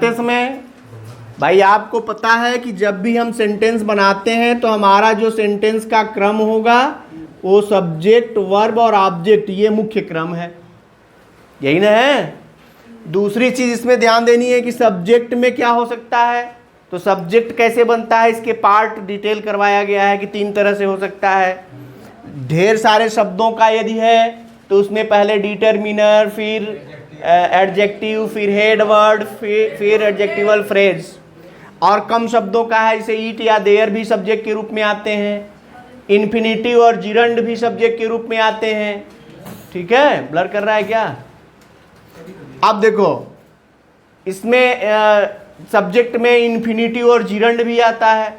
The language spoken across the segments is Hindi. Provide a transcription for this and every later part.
बनाते समय भाई आपको पता है कि जब भी हम सेंटेंस बनाते हैं तो हमारा जो सेंटेंस का क्रम होगा वो सब्जेक्ट, वर्ब और ऑब्जेक्ट, ये मुख्य क्रम है, यही ना है। दूसरी चीज इसमें ध्यान देनी है कि सब्जेक्ट में क्या हो सकता है, तो सब्जेक्ट कैसे बनता है इसके पार्ट डिटेल करवाया गया है कि 3 तरह से हो सकता है। ढेर सारे शब्दों का यदि है तो उसमें पहले डिटरमिनर, फिर एडजेक्टिव, फिर हेड वर्ड, फिर एडजेक्टिवल फ्रेज। और कम शब्दों का है जैसे ईट या देयर भी सब्जेक्ट के रूप में आते हैं, इन्फिनिटिव और जिरंड भी सब्जेक्ट के रूप में आते हैं। ठीक है, ब्लर कर रहा है क्या? अब देखो इसमें सब्जेक्ट में इन्फिनिटिव और जिरंड भी आता है।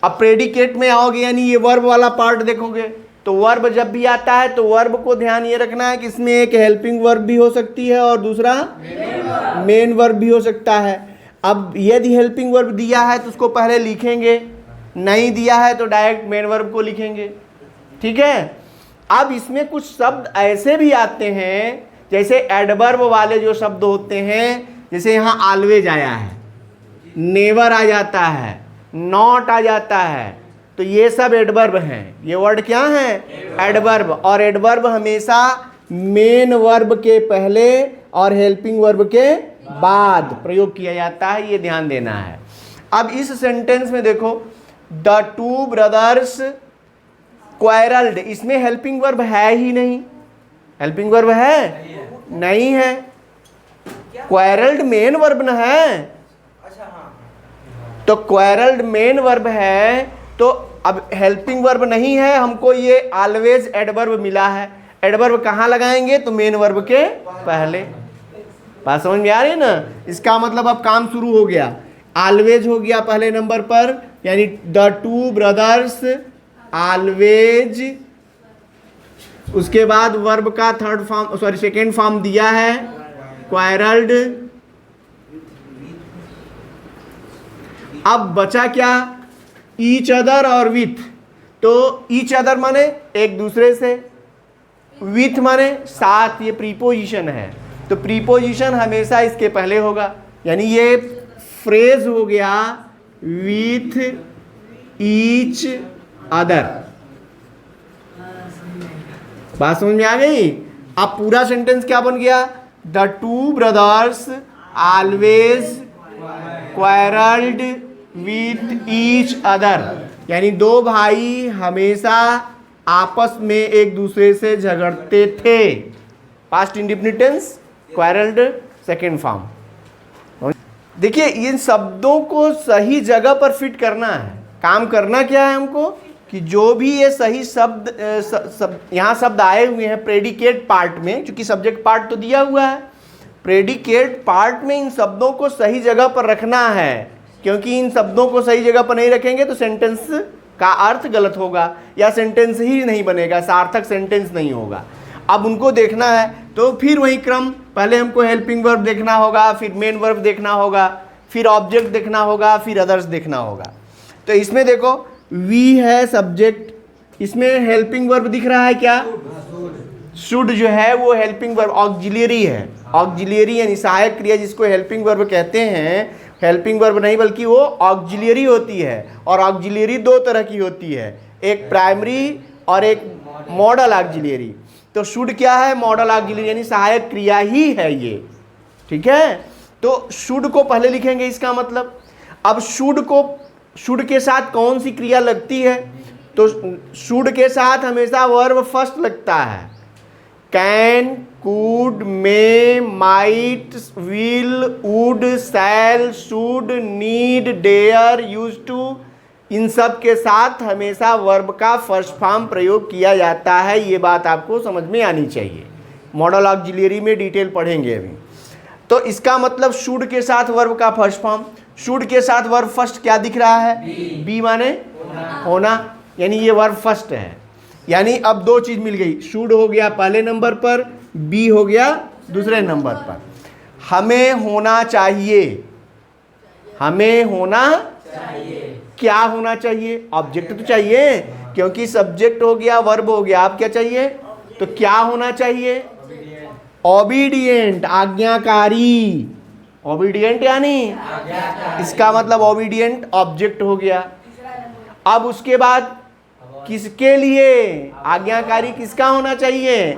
अब प्रेडिकेट में आओगे यानी ये वर्ब वाला पार्ट देखोगे तो वर्ब जब भी आता है तो वर्ब को ध्यान ये रखना है कि इसमें एक हेल्पिंग वर्ब भी हो सकती है और दूसरा मेन वर्ब भी हो सकता है। अब यदि हेल्पिंग वर्ब दिया है तो उसको पहले लिखेंगे, नहीं दिया है तो डायरेक्ट मेन वर्ब को लिखेंगे। ठीक है, अब इसमें कुछ शब्द ऐसे भी आते हैं जैसे एडवर्ब वाले जो शब्द होते हैं, जैसे यहाँ ऑलवेज आया है, नेवर आ जाता है, नॉट आ जाता है, तो ये सब एडवर्ब हैं। ये वर्ड क्या है? एडवर्ब। और एडवर्ब हमेशा मेन वर्ब के पहले और हेल्पिंग वर्ब के बाद प्रयोग किया जाता है, ये ध्यान देना है। अब इस सेंटेंस में देखो, द टू ब्रदर्स क्वारल्ड, इसमें हेल्पिंग वर्ब है ही नहीं। हेल्पिंग वर्ब है? नहीं है। क्वारल्ड मेन वर्ब न है, तो क्वारल्ड मेन वर्ब है, तो अब हेल्पिंग वर्ब नहीं है, हमको ये ऑलवेज एडवर्ब मिला है। एडवर्ब कहाँ लगाएंगे? तो मेन वर्ब के पहले। बात समझ में आ रही है ना? इसका मतलब अब काम शुरू हो गया। ऑलवेज हो गया पहले नंबर पर, यानी द टू ब्रदर्स ऑलवेज, उसके बाद वर्ब का सेकेंड फॉर्म दिया है क्वारल्ड। अब बचा क्या? ईच अदर और विथ। तो ईच अदर माने एक दूसरे से, विथ माने साथ, ये प्रीपोजिशन है, तो प्रीपोजिशन हमेशा इसके पहले होगा, यानी ये फ्रेज हो गया विथ ईच अदर। बात समझ में आ गई? अब पूरा सेंटेंस क्या बन गया? The two brothers always quarrelled with each other, यानी दो भाई हमेशा आपस में एक दूसरे से झगड़ते थे। Past indefinite tense, quarrelled second form. देखिए इन शब्दों को सही जगह पर फिट करना है। काम करना क्या है हमको कि जो भी ये सही शब्द यहाँ शब्द आए हुए हैं प्रेडिकेट पार्ट में, क्योंकि सब्जेक्ट पार्ट तो दिया हुआ है, प्रेडिकेट पार्ट में इन शब्दों को सही जगह पर रखना है, क्योंकि इन शब्दों को सही जगह पर नहीं रखेंगे तो सेंटेंस का अर्थ गलत होगा या सेंटेंस ही नहीं बनेगा, सार्थक सेंटेंस नहीं होगा। अब उनको देखना है तो फिर वही क्रम, पहले हमको हेल्पिंग वर्ब देखना होगा, फिर मेन वर्ब देखना होगा, फिर ऑब्जेक्ट देखना होगा, फिर अदर्स देखना होगा। तो इसमें देखो वी है सब्जेक्ट, इसमें हेल्पिंग वर्ब दिख रहा है क्या? शुड जो है वो हेल्पिंग वर्ब ऑक्सिलरी है। ऑक्सिलरी यानी सहायक क्रिया जिसको हेल्पिंग वर्ब कहते हैं, हेल्पिंग वर्ब नहीं बल्कि वो ऑक्सिलरी होती है। और ऑक्सिलरी दो तरह की होती है, एक प्राइमरी और एक मॉडल ऑक्सिलरी। तो शुड क्या है? मॉडल ऑक्सिलरी यानी सहायक क्रिया ही है ये। ठीक है, तो शुड को पहले लिखेंगे, इसका मतलब अब शुड के साथ कौन सी क्रिया लगती है? तो शुड के साथ हमेशा वर्ब फर्स्ट लगता है। Can, could, may, might, will, would, shall, should, need, dare, use to, इन सब के साथ हमेशा वर्ब का फर्स्ट फॉर्म प्रयोग किया जाता है। ये बात आपको समझ में आनी चाहिए। मॉडल ऑक्सिलरी में डिटेल पढ़ेंगे अभी। तो इसका मतलब शुड के साथ वर्ब का फर्स्ट फॉर्म, शुड के साथ वर्ब फर्स्ट क्या दिख रहा है? बी माने होना, यानी ये वर्ब फर्स्ट है। यानी अब दो चीज मिल गई, शुड हो गया पहले नंबर पर, बी हो गया दूसरे नंबर पर। हमें होना चाहिए, हमें होना चाहिए, क्या होना चाहिए? ऑब्जेक्ट तो चाहिए, क्योंकि सब्जेक्ट हो गया, वर्ब हो गया, अब क्या चाहिए? तो क्या होना चाहिए? ओबीडिएंट, आज्ञाकारी। ओबीडियंट यानी इसका मतलब ओबीडियंट ऑब्जेक्ट हो गया। अब उसके बाद किसके लिए आज्ञाकारी किसका होना चाहिए,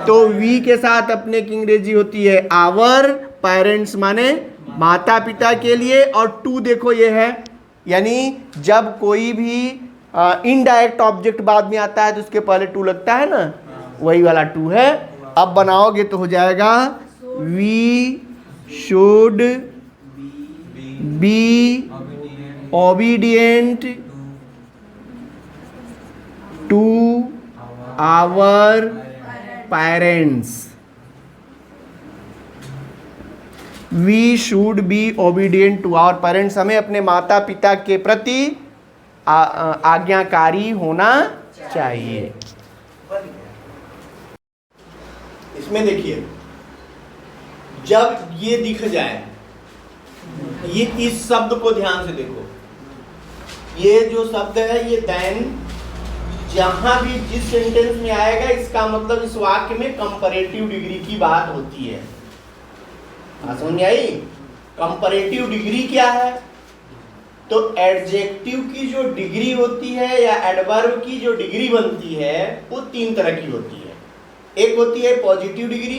तो वी के साथ अपने की अंग्रेजी होती है आवर पेरेंट्स, माने माता पिता के लिए। और टू देखो ये है, यानी जब कोई भी इनडायरेक्ट ऑब्जेक्ट बाद में आता है तो उसके पहले टू लगता है ना, वही वाला टू है। अब बनाओगे तो हो जाएगा we should be obedient to our parents. We should be obedient to our parents, हमें अपने माता पिता के प्रति आज्ञाकारी होना चाहिए। इसमें देखिए जब ये दिख जाए, ये इस शब्द को ध्यान से देखो, ये जो शब्द है ये देन, जहां भी जिस सेंटेंस में आएगा इसका मतलब इस वाक्य में कंपैरेटिव डिग्री की बात होती है। समझ में आई? कंपैरेटिव डिग्री क्या है, तो एडजेक्टिव की जो डिग्री होती है या एडवर्ब की जो डिग्री बनती है वो तीन तरह की होती है। एक होती है पॉजिटिव डिग्री,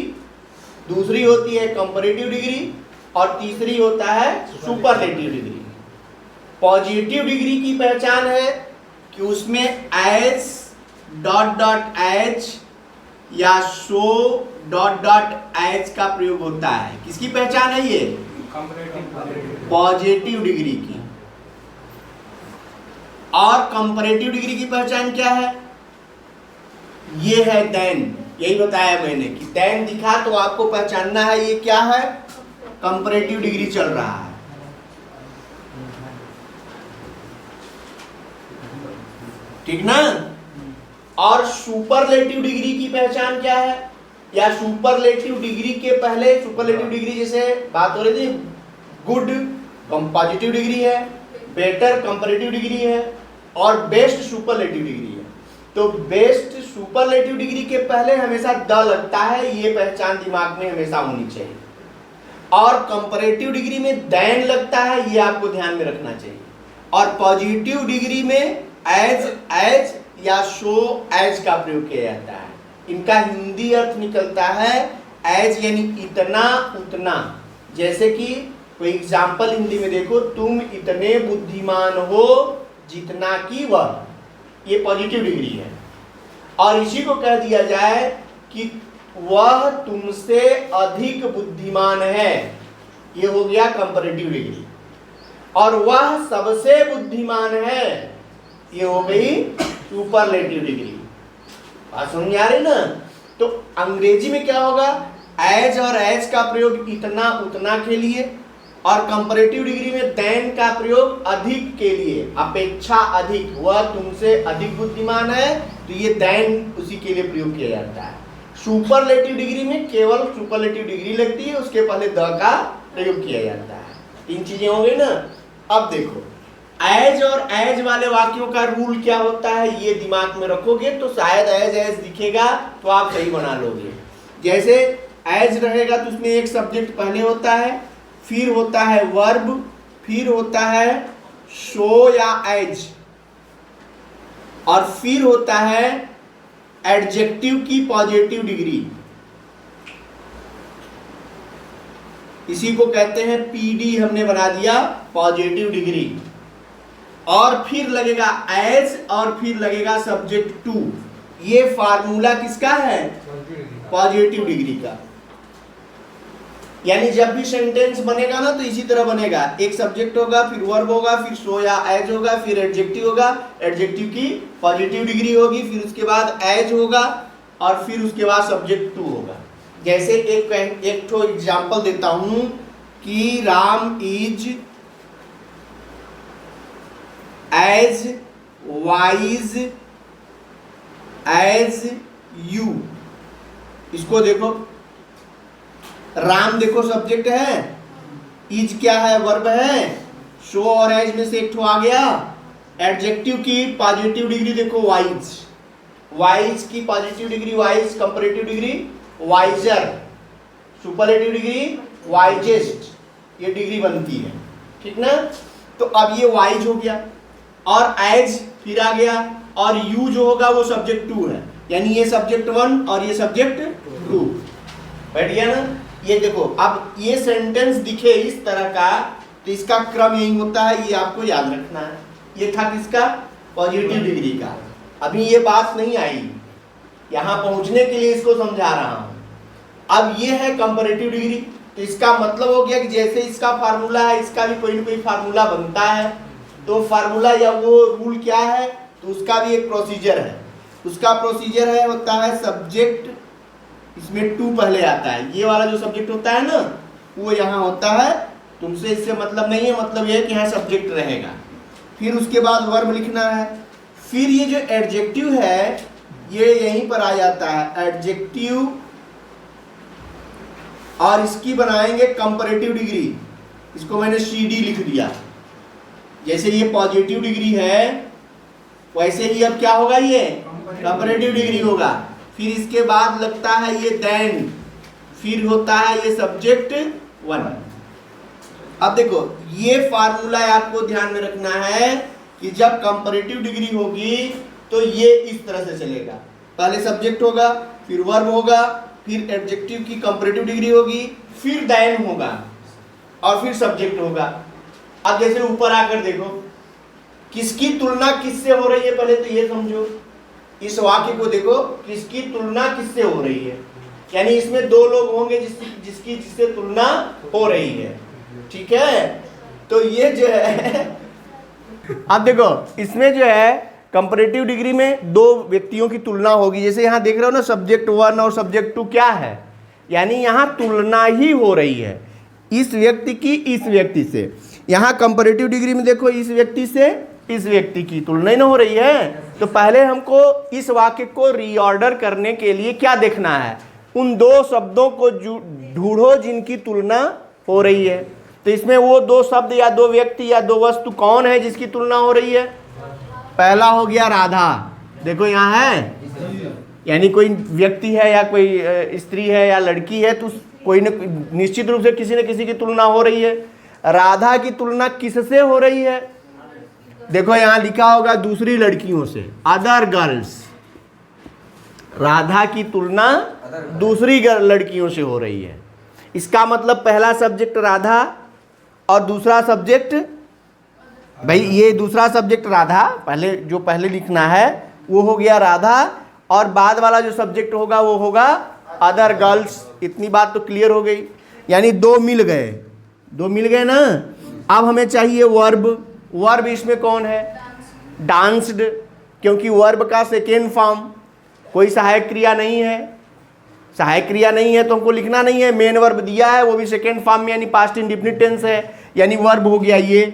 दूसरी होती है कंपैरेटिव डिग्री, और तीसरी होता है सुपरलेटिव डिग्री। पॉजिटिव डिग्री की पहचान है कि उसमें एज डॉट डॉट एज या सो डॉट डॉट एज का प्रयोग होता है। किसकी पहचान है ये? पॉजिटिव डिग्री की। और कंपैरेटिव डिग्री की पहचान क्या है? ये है देन, यही बताया मैंने कि देन दिखा तो आपको पहचानना है ये क्या है, कंपैरेटिव डिग्री चल रहा है। ठीक ना? और सुपरलेटिव डिग्री की पहचान क्या है, या सुपरलेटिव डिग्री के पहले, सुपरलेटिव डिग्री जैसे बात हो रही थी, गुड पॉजिटिव डिग्री है, बेटर कंपैरेटिव डिग्री है, और बेस्ट सुपरलेटिव डिग्री है। तो बेस्ट सुपरलेटिव डिग्री के पहले हमेशा द लगता है, ये पहचान दिमाग में हमेशा होनी चाहिए। और कंपैरेटिव डिग्री में देन लगता है, ये आपको ध्यान में रखना चाहिए। और पॉजिटिव डिग्री में एज या शो एज का प्रयोग किया जाता है। इनका हिंदी अर्थ निकलता है एज यानी इतना उतना। जैसे कि कोई एग्जाम्पल हिंदी में देखो, तुम इतने बुद्धिमान हो जितना कि वह, ये पॉजिटिव डिग्री है। और इसी को कह दिया जाए कि वह तुमसे अधिक बुद्धिमान है, ये हो गया कंपैरेटिव डिग्री। और वह सबसे बुद्धिमान है, ये हो गई सुपरलेटिव डिग्री। बात समझ में आ रही ना? तो अंग्रेजी में क्या होगा, एज और एज का प्रयोग इतना उतना के लिए, और कंपैरेटिव डिग्री में देन का प्रयोग अधिक के लिए, अपेक्षा अधिक, वह तुमसे अधिक बुद्धिमान है, तो ये देन उसी के लिए प्रयोग किया जाता है। सुपरलेटिव डिग्री में केवल सुपरलेटिव डिग्री लगती है, उसके पहले द का प्रयोग किया जाता है। तीन चीजें हो गई ना। अब देखो एज और एज वाले वाक्यों का रूल क्या होता है, ये दिमाग में रखोगे तो शायद एज एज दिखेगा तो आप सही बना लोगे। जैसे एज रहेगा तो उसमें एक सब्जेक्ट पहले होता है, फिर होता है वर्ब, फिर होता है शो या एज, और फिर होता है एडजेक्टिव की पॉजिटिव डिग्री। इसी को कहते हैं पीडी, हमने बना दिया पॉजिटिव डिग्री। और फिर लगेगा एज, और फिर लगेगा सब्जेक्ट टू। ये फार्मूला किसका है? पॉजिटिव डिग्री का। यानी जब भी सेंटेंस बनेगा ना तो इसी तरह बनेगा, एक सब्जेक्ट होगा, फिर वर्ब होगा, फिर सो या एज होगा, फिर एडजेक्टिव होगा, एडजेक्टिव की पॉजिटिव डिग्री होगी, फिर उसके बाद एज होगा, और फिर उसके बाद सब्जेक्ट टू होगा। जैसे एक तो एग्जाम्पल देता हूं कि Ram is as wise as you. इसको देखो, राम देखो सब्जेक्ट है, इज क्या है? वर्ब है, शो और एज में से एक तो आ गया। एडजेक्टिव की पॉजिटिव डिग्री देखो वाइज, वाइज की positive degree wise, comparative degree wiser, superlative degree wisest, ये डिग्री बनती है, ठीक ना। तो अब ये वाइज हो गया और एज फिर आ गया, और यू जो होगा वो सब्जेक्ट 2 है, यानी ये सब्जेक्ट 1 और ये सब्जेक्ट 2। बैठ गया ना। ये देखो, अब ये सेंटेंस दिखे इस तरह का तो इसका क्रम यही होता है, ये आपको याद रखना है। ये था किसका? पॉजिटिव डिग्री का। अभी ये बात नहीं आई, यहां पहुंचने के लिए इसको समझा रहा हूं। अब ये है कंपैरेटिव डिग्री, तो इसका मतलब हो गया कि जैसे इसका फार्मूला है, इसका भी कोई ना कोई फार्मूला बनता है। तो फार्मूला या वो रूल क्या है, तो उसका भी एक प्रोसीजर है। उसका प्रोसीजर है, होता है सब्जेक्ट, इसमें 2 पहले आता है। ये वाला जो सब्जेक्ट होता है ना, वो यहाँ होता है। तुमसे इससे मतलब नहीं है, मतलब ये है कि यहाँ सब्जेक्ट रहेगा। फिर उसके बाद वर्ब लिखना है। फिर ये जो एडजेक्टिव है ये यहीं पर आ जाता है, एडजेक्टिव, और इसकी बनाएंगे कंपैरेटिव डिग्री। इसको मैंने CD लिख दिया। जैसे ये पॉजिटिव डिग्री है वैसे ही अब क्या होगा, ये कंपैरेटिव डिग्री होगा। फिर इसके बाद लगता है ये देन, फिर होता है ये सब्जेक्ट 1। अब देखो ये फार्मूला आपको ध्यान में रखना है कि जब कंपैरेटिव डिग्री होगी तो ये इस तरह से चलेगा। पहले सब्जेक्ट होगा, फिर वर्ब होगा, फिर एडजेक्टिव की कंपैरेटिव डिग्री होगी, फिर देन होगा और फिर सब्जेक्ट होगा। अब जैसे ऊपर आकर देखो किसकी तुलना किससे हो रही है, पहले तो ये समझो। इस वाक्य को देखो, किसकी तुलना किससे हो रही है, यानी इसमें 2 लोग होंगे जिसकी जिससे तुलना हो रही है, ठीक है। तो ये जो है अब देखो इसमें जो है कंपैरेटिव डिग्री में 2 व्यक्तियों की तुलना होगी। जैसे यहाँ देख रहे हो ना, सब्जेक्ट 1 और सब्जेक्ट 2 क्या है, यानी यहाँ तुलना ही हो रही है इस व्यक्ति की इस व्यक्ति से। यहाँ कंपैरेटिव डिग्री में देखो इस व्यक्ति से इस व्यक्ति की तुलना ही ना हो रही है। तो पहले हमको इस वाक्य को रीऑर्डर करने के लिए क्या देखना है, उन 2 शब्दों को ढूंढो जिनकी तुलना हो रही है। तो इसमें वो 2 शब्द या 2 व्यक्ति या 2 वस्तु कौन है जिसकी तुलना हो रही है। पहला हो गया राधा, देखो यहाँ है, यानी कोई व्यक्ति है या कोई स्त्री है या लड़की है, तो कोई न निश्चित रूप से किसी न किसी की तुलना हो रही है। राधा की तुलना किससे हो रही है, देखो यहाँ लिखा होगा दूसरी लड़कियों से, अदर गर्ल्स। राधा की तुलना दूसरी लड़कियों से हो रही है। इसका मतलब पहला सब्जेक्ट राधा और दूसरा सब्जेक्ट, भाई ये दूसरा सब्जेक्ट राधा, पहले लिखना है वो हो गया राधा, और बाद वाला जो सब्जेक्ट होगा वो होगा अदर गर्ल्स। इतनी बात तो क्लियर हो गई, यानी 2 मिल गए ना। अब हमें चाहिए वर्ब। वर्ब इसमें कौन है, डांस्ड, क्योंकि वर्ब का सेकेंड फॉर्म, कोई सहायक क्रिया नहीं है। सहायक क्रिया नहीं है तो हमको लिखना नहीं है, मेन वर्ब दिया है, वो भी सेकेंड फॉर्म में, यानी पास्ट इंडेफिनिट टेंस है, यानी वर्ब हो गया ये।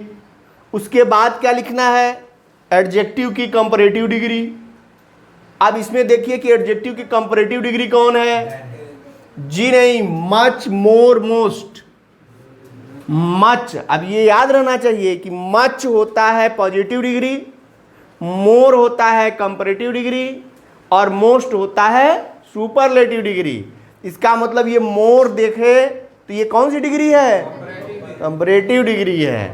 उसके बाद क्या लिखना है, एडजेक्टिव की कंपैरेटिव डिग्री। अब इसमें देखिए कि एडजेक्टिव की कंपैरेटिव डिग्री कौन है, जी नहीं, मच, मोर, मोस्ट। मच, अब ये याद रहना चाहिए कि मच होता है पॉजिटिव डिग्री, मोर होता है कंपैरेटिव डिग्री, और मोस्ट होता है सुपरलेटिव डिग्री। इसका मतलब ये मोर देखे तो ये कौन सी डिग्री है, कंपैरेटिव डिग्री है।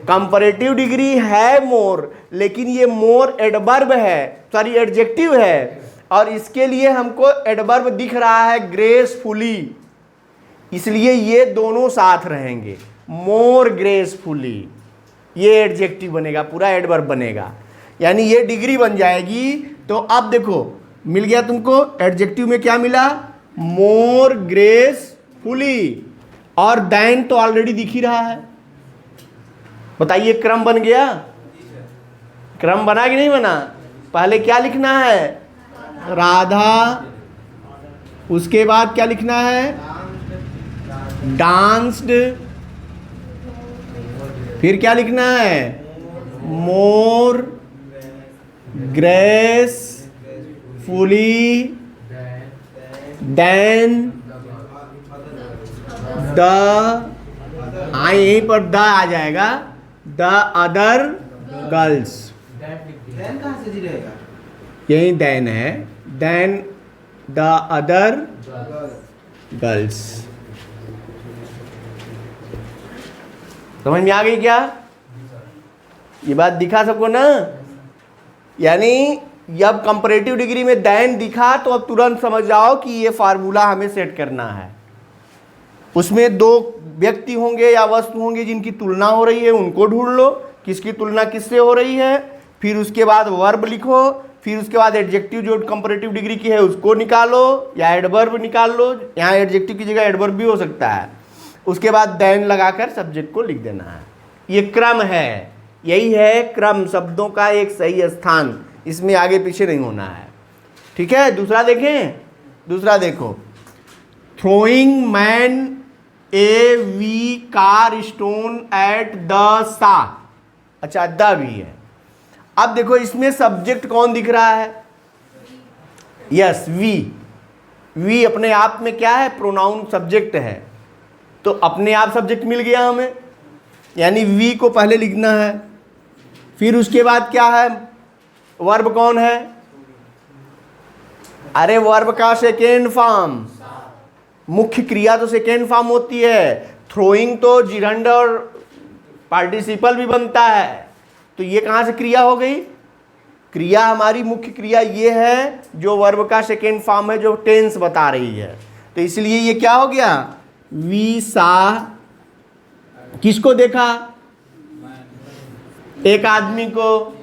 कंपैरेटिव डिग्री है मोर, लेकिन ये मोर एडवर्ब है, सॉरी एडजेक्टिव है, और इसके लिए हमको एडवर्ब दिख रहा है ग्रेसफुली, इसलिए ये दोनों साथ रहेंगे। मोर ग्रेसफुली ये एडजेक्टिव बनेगा, पूरा एडवर्ब बनेगा, यानी ये डिग्री बन जाएगी। तो अब देखो मिल गया तुमको, एडजेक्टिव में क्या मिला, मोर ग्रेसफुली, और देन तो ऑलरेडी दिख ही रहा है। बताइए क्रम बन गया, क्रम बना कि नहीं बना। पहले क्या लिखना है, राधा, उसके बाद क्या लिखना है, डांस्ड, फिर क्या लिखना है, मोर ग्रेसफुली, देन द, यहीं पर द आ जाएगा, द अदर गर्ल्स, यही देन है, देन द अदर गर्ल्स। समझ में आ गई क्या? ये बात दिखा सबको ना? यानी जब कंपैरेटिव डिग्री में देन दिखा तो अब तुरंत समझ जाओ कि ये फार्मूला हमें सेट करना है। उसमें दो व्यक्ति होंगे या वस्तु होंगे जिनकी तुलना हो रही है, उनको ढूंढ लो किसकी तुलना किससे हो रही है, फिर उसके बाद वर्ब लिखो, फिर उसके बाद एडजेक्टिव जो कंपैरेटिव डिग्री की है उसको निकालो या एडवर्ब निकाल लो, यहाँ एडजेक्टिव की जगह एडवर्ब भी हो सकता है। उसके बाद देन लगाकर सब्जेक्ट को लिख देना है। ये क्रम है, यही है क्रम, शब्दों का एक सही स्थान, इसमें आगे पीछे नहीं होना है। ठीक है, दूसरा देखें, दूसरा देखो, throwing man A V car stone at the सा। अच्छा, द भी है। अब देखो इसमें सब्जेक्ट कौन दिख रहा है? Yes, we. वी अपने आप में क्या है? प्रोनाउन सब्जेक्ट है, तो अपने आप सब्जेक्ट मिल गया हमें, यानी वी को पहले लिखना है। फिर उसके बाद क्या है? वर्ब कौन है? अरे वर्ब का सेकेंड फॉर्म, मुख्य क्रिया तो सेकेंड फॉर्म होती है। थ्रोइंग तो जिरंड और पार्टिसिपल भी बनता है, तो ये कहाँ से क्रिया हो गई? क्रिया हमारी मुख्य क्रिया ये है जो वर्ब का सेकेंड फॉर्म है, जो टेंस बता रही है। तो इसलिए ये क्या हो गया? वी सा, किसको देखा? एक आदमी को।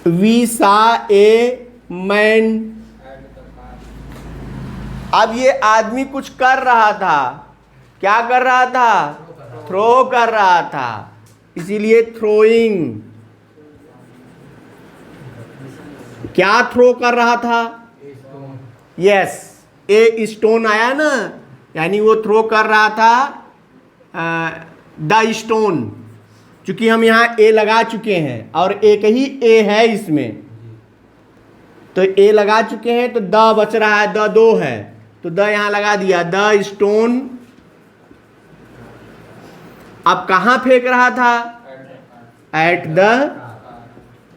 We saw a man. अब ये आदमी कुछ कर रहा था, क्या कर रहा था? थ्रो कर रहा था, इसीलिए थ्रोइंग। क्या थ्रो कर रहा था? यस, ए स्टोन आया ना, यानी वो थ्रो कर रहा था द स्टोन। चूंकि हम यहाँ ए लगा चुके हैं और एक ही ए है इसमें, तो ए लगा चुके हैं तो द बच रहा है, द दो है तो द यहाँ लगा दिया, द स्टोन। अब कहाँ फेंक रहा था? Eight the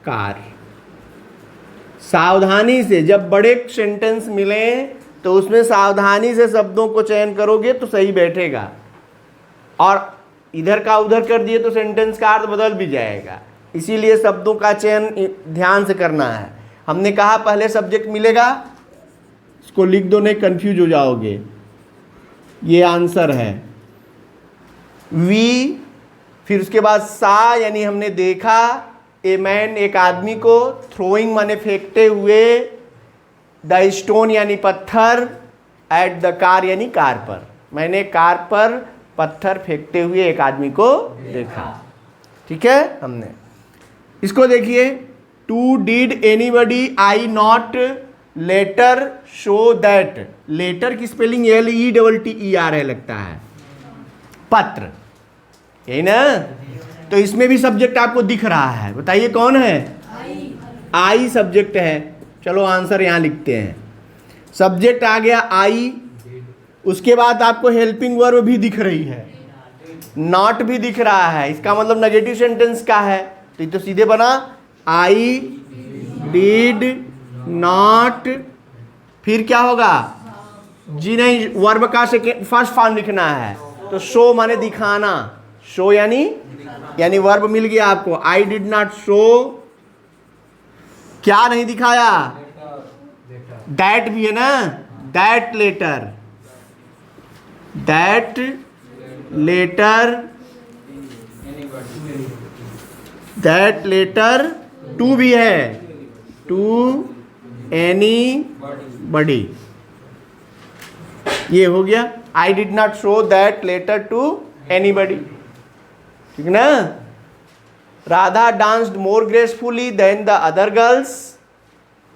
car. सावधानी से, जब बड़े सेंटेंस मिले तो उसमें सावधानी से शब्दों को चयन करोगे तो सही बैठेगा, और इधर का उधर कर दिए तो सेंटेंस का अर्थ बदल भी जाएगा। इसीलिए शब्दों का चयन ध्यान से करना है। हमने कहा पहले सब्जेक्ट मिलेगा, इसको लिख दो, नहीं कंफ्यूज हो जाओगे। ये आंसर है वी, फिर उसके बाद सा यानी हमने देखा, ए मैन एक आदमी को, थ्रोइंग माने फेंकते हुए, द स्टोन यानी पत्थर, एट द कार यानी कार पर, मैंने कार पर पत्थर फेंकते हुए एक आदमी को देखा। ठीक है, हमने इसको देखिए, to did anybody I not letter show that. Letter की स्पेलिंग LETTER है, लगता है पत्र, यही ना? तो इसमें भी सब्जेक्ट आपको दिख रहा है, बताइए कौन है? आई सब्जेक्ट है। चलो आंसर यहां लिखते हैं। सब्जेक्ट आ गया आई, उसके बाद आपको हेल्पिंग वर्ब भी दिख रही है, नॉट भी दिख रहा है, इसका मतलब नेगेटिव सेंटेंस का है, तो ये तो सीधे बना आई डिड नॉट, फिर क्या होगा? जी नहीं, वर्ब का सेकेंड फर्स्ट फॉर्म लिखना है, तो शो माने दिखाना, शो यानी वर्ब मिल गया आपको। आई डिड नॉट शो, क्या नहीं दिखाया? दैट भी है ना, that letter, that letter, that letter to भी है, टू एनी बडी। ये हो गया, I did not show that letter to anybody, ठीक ना? Radha danced more gracefully than the other girls,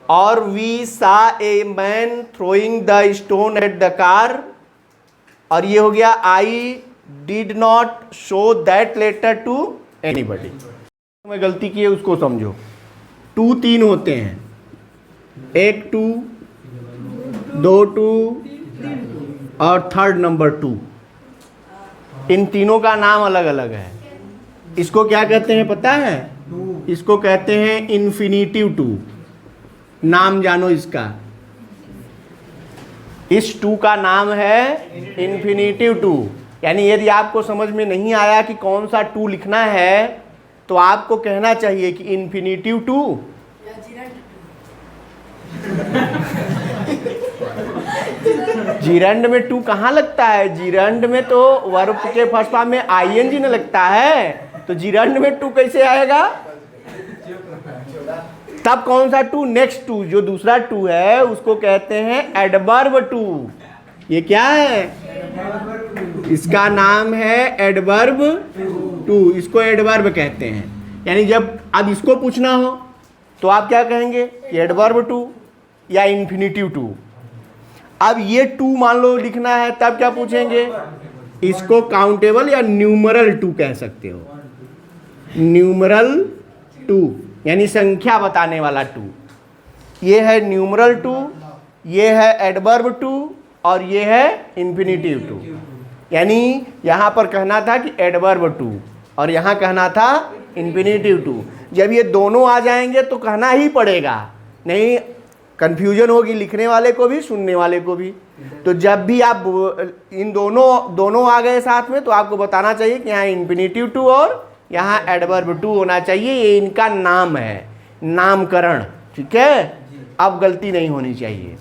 और we saw a man throwing the stone at the car, और ये हो गया I did not show that letter to anybody. मैं गलती की है उसको समझो। टू तीन होते हैं, एक टू, दो टू और थर्ड नंबर टू, इन तीनों का नाम अलग अलग है। इसको क्या कहते हैं पता है? इसको कहते हैं इन्फिनिटिव टू। नाम जानो इसका, इस टू का नाम है इन्फिनिटिव टू। यानी यदि आपको समझ में नहीं आया कि कौन सा टू लिखना है तो आपको कहना चाहिए कि इन्फिनिटिव टू, जीरंड में टू कहाँ लगता है? जीरंड में तो वर्ब के फर्स्ट फॉर्म में आईएनजी न लगता है, तो जीरंड में टू कैसे आएगा? तब कौन सा टू? नेक्स्ट टू, जो दूसरा टू है उसको कहते हैं एडवर्ब टू। ये क्या है? इसका नाम है एडवर्ब टू, इसको एडवर्ब कहते हैं। यानी जब अब इसको पूछना हो तो आप क्या कहेंगे कि एडवर्ब टू या इन्फिनिटिव टू। अब ये टू मान लो लिखना है तब क्या पूछेंगे? इसको काउंटेबल या न्यूमरल टू कह सकते हो, न्यूमरल टू यानी संख्या बताने वाला टू। ये है न्यूमरल टू, ये है एडवर्ब टू और ये है इन्फिनिटिव टू। यानी यहाँ पर कहना था कि एडवर्ब टू और यहाँ कहना था इन्फिनिटिव टू। जब ये दोनों आ जाएंगे तो कहना ही पड़ेगा, नहीं कंफ्यूजन होगी लिखने वाले को भी सुनने वाले को भी। तो जब भी आप इन दोनों आ गए साथ में तो आपको बताना चाहिए कि यहाँ इन्फिनिटिव टू और यहाँ एडवर्ब टू होना चाहिए। ये इनका नाम है, नामकरण, ठीक है। अब गलती नहीं होनी चाहिए।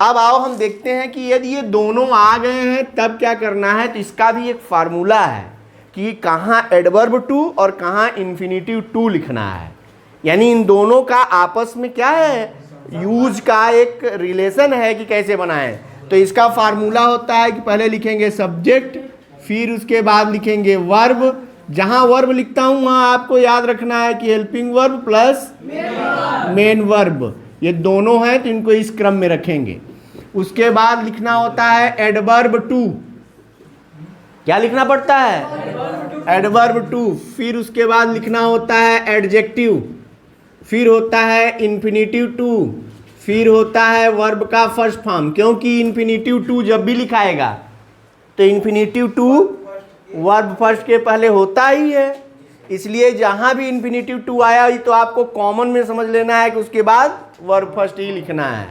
अब आओ हम देखते हैं कि यदि ये दोनों आ गए हैं तब क्या करना है। तो इसका भी एक फार्मूला है कि कहाँ एडवर्ब टू और कहाँ इन्फिनिटिव टू लिखना है। यानी इन दोनों का आपस में क्या है, यूज का एक रिलेशन है कि कैसे बनाएं। तो इसका फार्मूला होता है कि पहले लिखेंगे सब्जेक्ट, फिर उसके बाद लिखेंगे वर्ब। जहां वर्ब लिखता हूं वहां आपको याद रखना है कि helping verb plus main verb, ये दोनों हैं तो इनको इस क्रम में रखेंगे। उसके बाद लिखना होता है एडवर्ब टू। क्या लिखना पड़ता है? Adverb too. फिर उसके बाद लिखना होता है एडजेक्टिव, फिर होता है इन्फिनिटिव टू, फिर होता है वर्ब का फर्स्ट फॉर्म। क्योंकि इन्फिनिटिव टू जब भी लिखाएगा तो इन्फिनिटिव टू वर्ब फर्स्ट के पहले होता ही है, इसलिए जहां भी इन्फिनिटिव टू आया तो आपको कॉमन में समझ लेना है कि उसके बाद वर्ब फर्स्ट ही लिखना है।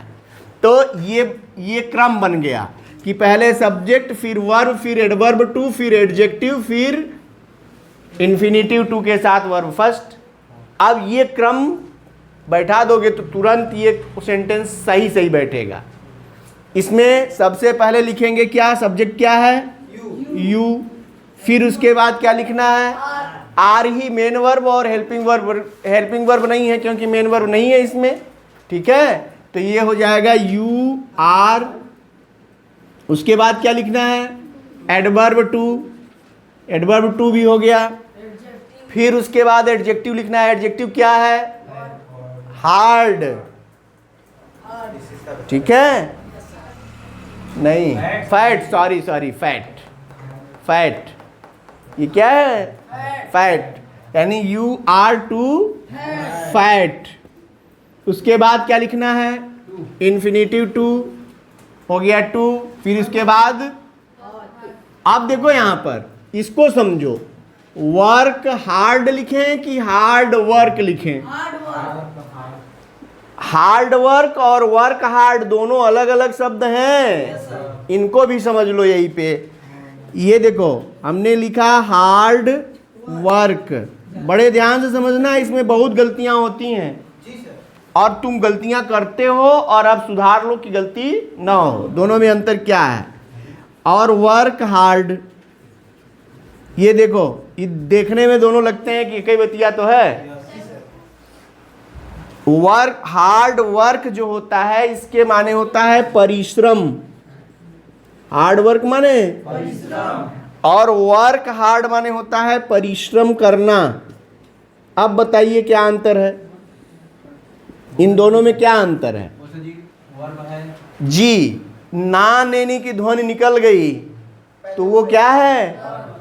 तो ये क्रम बन गया कि पहले सब्जेक्ट, फिर वर्ब, फिर एडवर्ब टू, फिर एडजेक्टिव, फिर इन्फिनिटिव टू के साथ वर्ब फर्स्ट। अब ये क्रम बैठा दोगे तो तुरंत ये सेंटेंस सही सही बैठेगा। इसमें सबसे पहले लिखेंगे क्या? सब्जेक्ट क्या है? यू। फिर उसके बाद क्या लिखना है? आर ही मेन वर्ब और हेल्पिंग वर्ब नहीं है क्योंकि मेन वर्ब नहीं है इसमें, ठीक है। तो ये हो जाएगा यू आर। उसके बाद क्या लिखना है? एडवर्ब टू भी हो गया। फिर उसके बाद एडजेक्टिव लिखना है। एडजेक्टिव क्या है? हार्ड, ठीक है, नहीं फैट, सॉरी फैट। ये क्या है? फैट, यानी यू आर टू फैट। उसके बाद क्या लिखना है? इन्फिनिटिव टू हो गया टू। फिर उसके बाद आप देखो यहाँ पर, इसको समझो, वर्क हार्ड लिखें कि हार्ड वर्क लिखें? हार्ड वर्क और वर्क हार्ड दोनों अलग अलग शब्द हैं, इनको भी समझ लो यहीं पे। ये देखो हमने लिखा हार्ड वर्क, बड़े ध्यान से समझना, इसमें बहुत गलतियां होती हैं और तुम गलतियां करते हो और अब सुधार लो कि गलती ना हो। दोनों में अंतर क्या है? और वर्क हार्ड, ये देखो, ये देखने में दोनों लगते हैं कि एक ही बतिया तो है। वर्क हार्ड वर्क जो होता है इसके माने होता है परिश्रम। हार्ड वर्क माने परिश्रम और वर्क हार्ड माने होता है परिश्रम करना। अब बताइए क्या अंतर है? इन दोनों में क्या अंतर है? जी, ना लेने की ध्वनि निकल गई तो वो क्या है?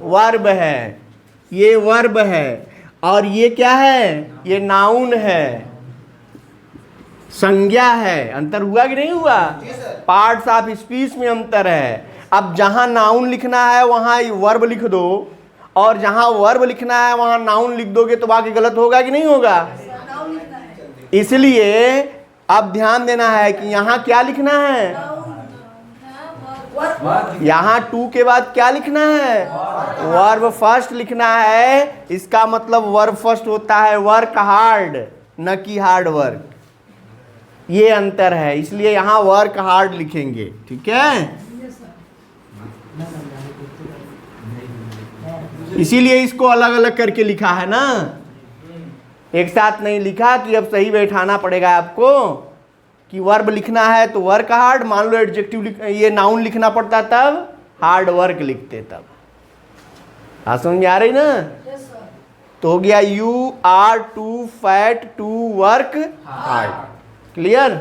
वर्ब है। ये वर्ब है और ये क्या है? ये नाउन है, संज्ञा है। अंतर हुआ कि नहीं हुआ? पार्ट्स ऑफ स्पीच में अंतर है। अब जहां नाउन लिखना है वहां वर्ब लिख दो और जहां वर्ब लिखना है वहां नाउन लिख दोगे तो बाकी गलत होगा कि नहीं होगा? इसलिए अब ध्यान देना है कि यहां क्या लिखना है? यहाँ टू के बाद क्या लिखना है? वर्ब फर्स्ट लिखना है। इसका मतलब वर्ब फर्स्ट होता है वर्क हार्ड, न कि हार्ड वर्क। ये अंतर है, इसलिए यहाँ वर्क हार्ड लिखेंगे। ठीक है, इसीलिए इसको अलग अलग करके लिखा है ना, एक साथ नहीं लिखा। तो अब सही बैठाना पड़ेगा आपको कि वर्ब लिखना है तो वर्क हार्ड, मान लो एडजेक्टिव ये नाउन लिखना पड़ता तब हार्ड वर्क लिखते तब। हाँ समझ में आ रही ना? तो हो गया you are too fat to work hard. Clear?